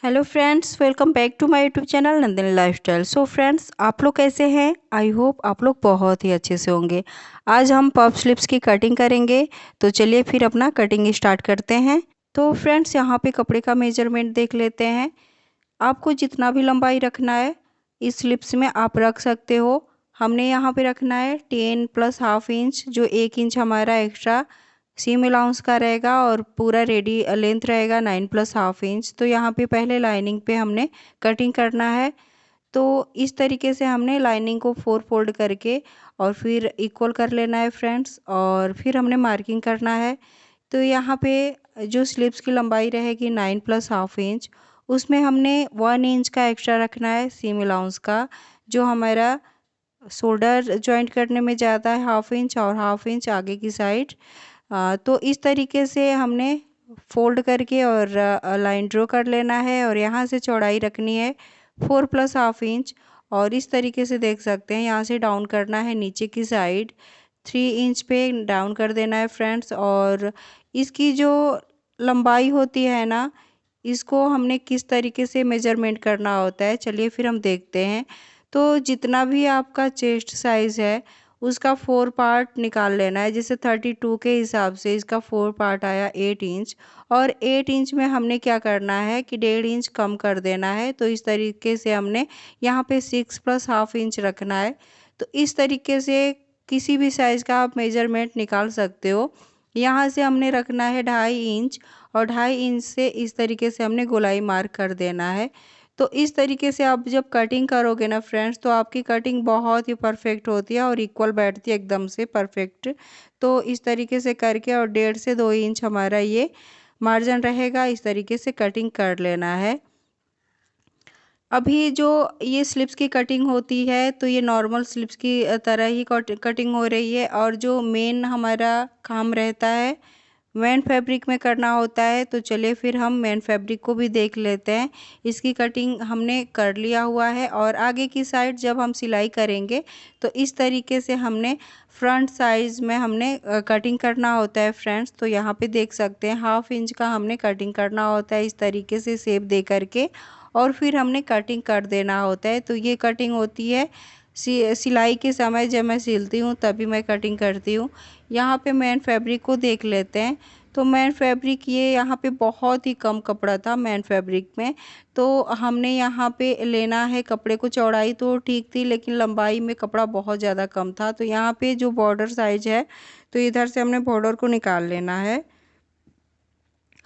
Hello friends, welcome back to my YouTube channel Nandini lifestyle. So friends, आप लोग कैसे हैं? आई होप आप लोग बहुत ही अच्छे से होंगे। आज हम पफ स्लिप्स की कटिंग करेंगे, तो चलिए फिर अपना कटिंग स्टार्ट करते हैं। तो फ्रेंड्स, यहाँ पे कपड़े का मेजरमेंट देख लेते हैं। आपको जितना भी लंबाई रखना है इस स्लिप्स में आप रख सकते हो। हमने यहाँ पे रखना है 10 प्लस हाफ इंच, जो 1 इंच हमारा एक्स्ट्रा सीम अलाउंस का रहेगा, और पूरा रेडी लेंथ रहेगा 9 प्लस हाफ इंच। तो यहाँ पे पहले लाइनिंग पे हमने कटिंग करना है। तो इस तरीके से हमने लाइनिंग को 4 फोल्ड करके और फिर इक्वल कर लेना है फ्रेंड्स, और फिर हमने मार्किंग करना है। तो यहाँ पे जो स्लिप्स की लंबाई रहेगी 9 प्लस हाफ इंच, उसमें हमने 1 इंच का एक्स्ट्रा रखना है सीम अलाउंस का, जो हमारा शोल्डर जॉइंट करने में ज़्यादा है हाफ इंच, और हाफ इंच आगे की साइड। तो इस तरीके से हमने फोल्ड करके और लाइन ड्रॉ कर लेना है, और यहाँ से चौड़ाई रखनी है 4 प्लस हाफ इंच। और इस तरीके से देख सकते हैं, यहाँ से डाउन करना है नीचे की साइड 3 इंच पे डाउन कर देना है फ्रेंड्स। और इसकी जो लंबाई होती है ना, इसको हमने किस तरीके से मेजरमेंट करना होता है, चलिए फिर हम देखते हैं। तो जितना भी आपका चेस्ट साइज़ है उसका 4 पार्ट निकाल लेना है। जैसे 32 के हिसाब से इसका 4 पार्ट आया 8 इंच, और 8 इंच में हमने क्या करना है कि 1.5 इंच कम कर देना है। तो इस तरीके से हमने यहाँ पे 6 प्लस हाफ इंच रखना है। तो इस तरीके से किसी भी साइज़ का आप मेजरमेंट निकाल सकते हो। यहाँ से हमने रखना है 2.5 इंच, और 2.5 इंच से इस तरीके से हमने गोलाई मार्क कर देना है। तो इस तरीके से आप जब कटिंग करोगे ना फ्रेंड्स, तो आपकी कटिंग बहुत ही परफेक्ट होती है और इक्वल बैठती है एकदम से परफेक्ट। तो इस तरीके से करके, और 1.5 से 2 इंच हमारा ये मार्जिन रहेगा, इस तरीके से कटिंग कर लेना है। अभी जो ये स्लिप्स की कटिंग होती है, तो ये नॉर्मल स्लिप्स की तरह ही कटिंग हो रही है, और जो मेन हमारा काम रहता है मेन फैब्रिक में करना होता है। तो चलिए फिर हम मेन फैब्रिक को भी देख लेते हैं। इसकी कटिंग हमने कर लिया हुआ है, और आगे की साइड जब हम सिलाई करेंगे तो इस तरीके से हमने फ्रंट साइज में हमने कटिंग करना होता है फ्रेंड्स। तो यहाँ पे देख सकते हैं हाफ इंच का हमने कटिंग करना होता है, इस तरीके से शेप दे करके, और फिर हमने कटिंग कर देना होता है। तो ये कटिंग होती है सिलाई के समय, जब मैं सिलती हूँ तभी मैं कटिंग करती हूँ। यहाँ पे मेन फैब्रिक को देख लेते हैं। तो मेन फैब्रिक ये यहाँ पे बहुत ही कम कपड़ा था मेन फैब्रिक में। तो हमने यहाँ पे लेना है कपड़े को, चौड़ाई तो ठीक थी लेकिन लंबाई में कपड़ा बहुत ज़्यादा कम था। तो यहाँ पे जो बॉर्डर साइज है, तो इधर से हमने बॉर्डर को निकाल लेना है।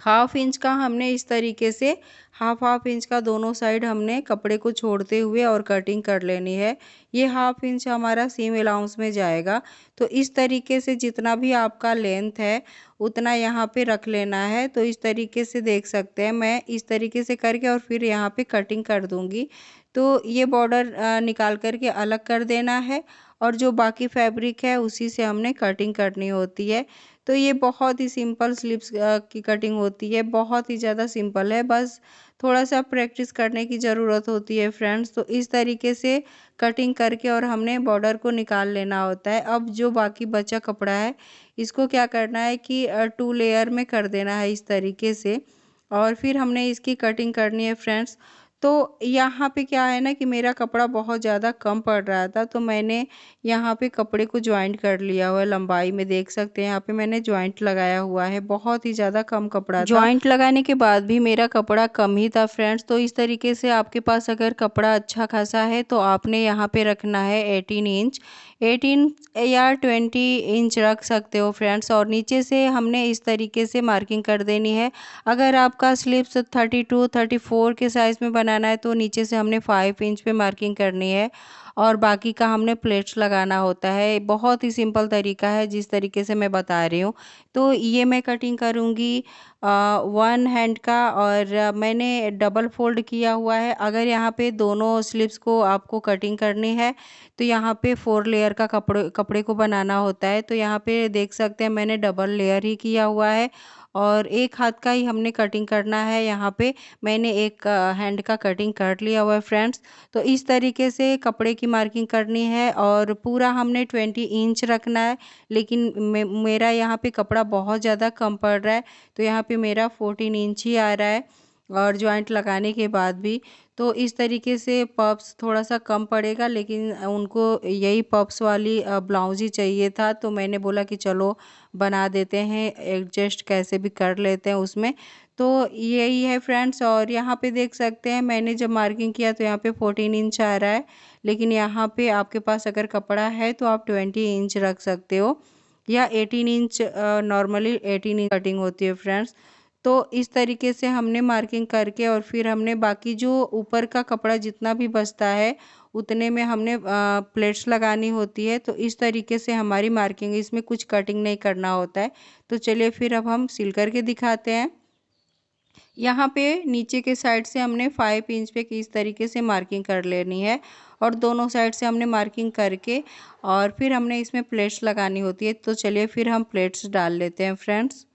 हाफ इंच का हमने इस तरीके से हाफ इंच का दोनों साइड हमने कपड़े को छोड़ते हुए और कटिंग कर लेनी है। ये हाफ इंच हमारा सीम अलाउंस में जाएगा। तो इस तरीके से जितना भी आपका लेंथ है उतना यहाँ पे रख लेना है। तो इस तरीके से देख सकते हैं, मैं इस तरीके से करके और फिर यहाँ पे कटिंग कर दूँगी। तो ये बॉर्डर निकाल करके अलग कर देना है, और जो बाकी फैब्रिक है उसी से हमने कटिंग करनी होती है। तो ये बहुत ही सिंपल स्लीव्स की कटिंग होती है, बहुत ही ज़्यादा सिंपल है, बस थोड़ा सा प्रैक्टिस करने की ज़रूरत होती है फ्रेंड्स। तो इस तरीके से कटिंग करके और हमने बॉर्डर को निकाल लेना होता है। अब जो बाकी बचा कपड़ा है इसको क्या करना है कि 2 लेयर में कर देना है इस तरीके से, और फिर हमने इसकी कटिंग करनी है फ्रेंड्स। तो यहाँ पे क्या है ना कि मेरा कपड़ा बहुत ज़्यादा कम पड़ रहा था, तो मैंने यहाँ पे कपड़े को जॉइंट कर लिया हुआ है लंबाई में, देख सकते हैं यहाँ पे मैंने जॉइंट लगाया हुआ है। बहुत ही ज़्यादा कम कपड़ा था, जॉइंट लगाने के बाद भी मेरा कपड़ा कम ही था फ्रेंड्स। तो इस तरीके से आपके पास अगर कपड़ा अच्छा खासा है तो आपने यहाँ पे रखना है 18 इंच, 18 या 20 इंच रख सकते हो फ्रेंड्स। और नीचे से हमने इस तरीके से मार्किंग कर देनी है। अगर आपका स्लीव्स 32 34 के साइज़ में बनाना है तो नीचे से हमने 5 इंच पे मार्किंग करनी है, और बाकी का हमने प्लेट्स लगाना होता है। बहुत ही सिंपल तरीका है जिस तरीके से मैं बता रही हूँ। तो ये मैं कटिंग करूँगी 1 हैंड का, और मैंने डबल फोल्ड किया हुआ है। अगर यहाँ पे दोनों स्लीव्स को आपको कटिंग करनी है तो यहाँ पे 4 लेयर का कपड़े को बनाना होता है। तो यहाँ पे देख सकते हैं मैंने डबल लेयर ही किया हुआ है, और एक हाथ का ही हमने कटिंग करना है। यहाँ पे मैंने एक हैंड का कटिंग कर लिया हुआ है फ्रेंड्स। तो इस तरीके से कपड़े की मार्किंग करनी है, और पूरा हमने 20 इंच रखना है। लेकिन मेरा यहाँ पे कपड़ा बहुत ज़्यादा कम पड़ रहा है, तो यहाँ पे मेरा 14 इंच ही आ रहा है। और जॉइंट लगाने के बाद भी। तो इस तरीके से पफ्स थोड़ा सा कम पड़ेगा, लेकिन उनको यही पफ्स वाली ब्लाउज ही चाहिए था, तो मैंने बोला कि चलो बना देते हैं, एडजस्ट कैसे भी कर लेते हैं उसमें। तो यही है फ्रेंड्स। और यहाँ पे देख सकते हैं मैंने जब मार्किंग किया तो यहाँ पे 14 इंच आ रहा है, लेकिन यहाँ पे आपके पास अगर कपड़ा है तो आप 20 इंच रख सकते हो, या 18 इंच, नॉर्मली 18 इंच कटिंग होती है फ्रेंड्स। तो इस तरीके से हमने मार्किंग करके और फिर हमने बाकी जो ऊपर का कपड़ा जितना भी बचता है उतने में हमने प्लेट्स लगानी होती है। तो इस तरीके से हमारी मार्किंग, इसमें कुछ कटिंग नहीं करना होता है। तो चलिए फिर अब हम सिल करके दिखाते हैं। यहाँ पे नीचे के साइड से हमने 5 इंच पे किस तरीके से मार्किंग कर लेनी है, और दोनों साइड से हमने मार्किंग करके और फिर हमने इसमें प्लेट्स लगानी होती है। तो चलिए फिर हम प्लेट्स डाल लेते हैं फ्रेंड्स।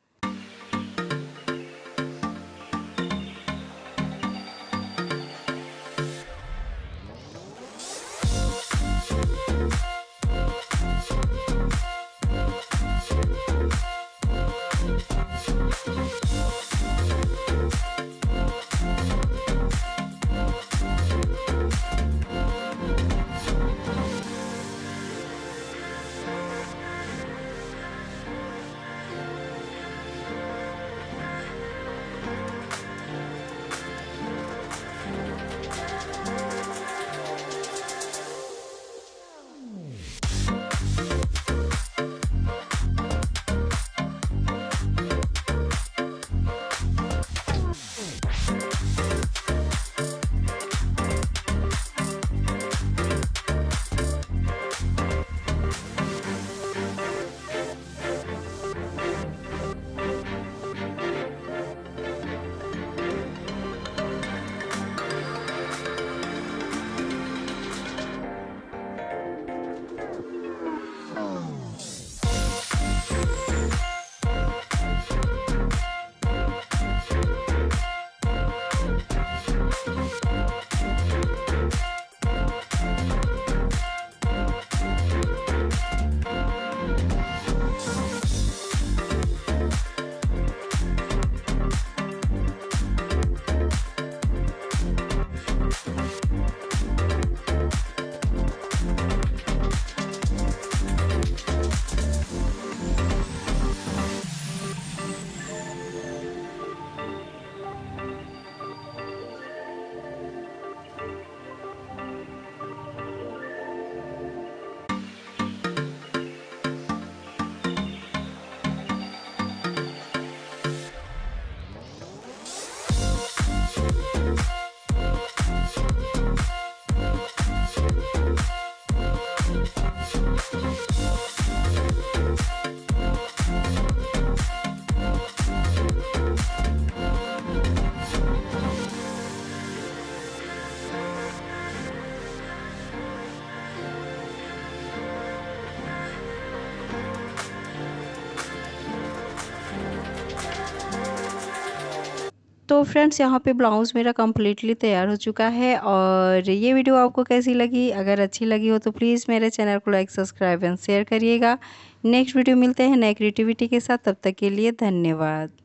तो फ्रेंड्स यहाँ पे ब्लाउज़ मेरा कम्प्लीटली तैयार हो चुका है। और ये वीडियो आपको कैसी लगी? अगर अच्छी लगी हो तो प्लीज़ मेरे चैनल को लाइक, सब्सक्राइब एंड शेयर करिएगा। नेक्स्ट वीडियो मिलते हैं नए क्रिएटिविटी के साथ, तब तक के लिए धन्यवाद।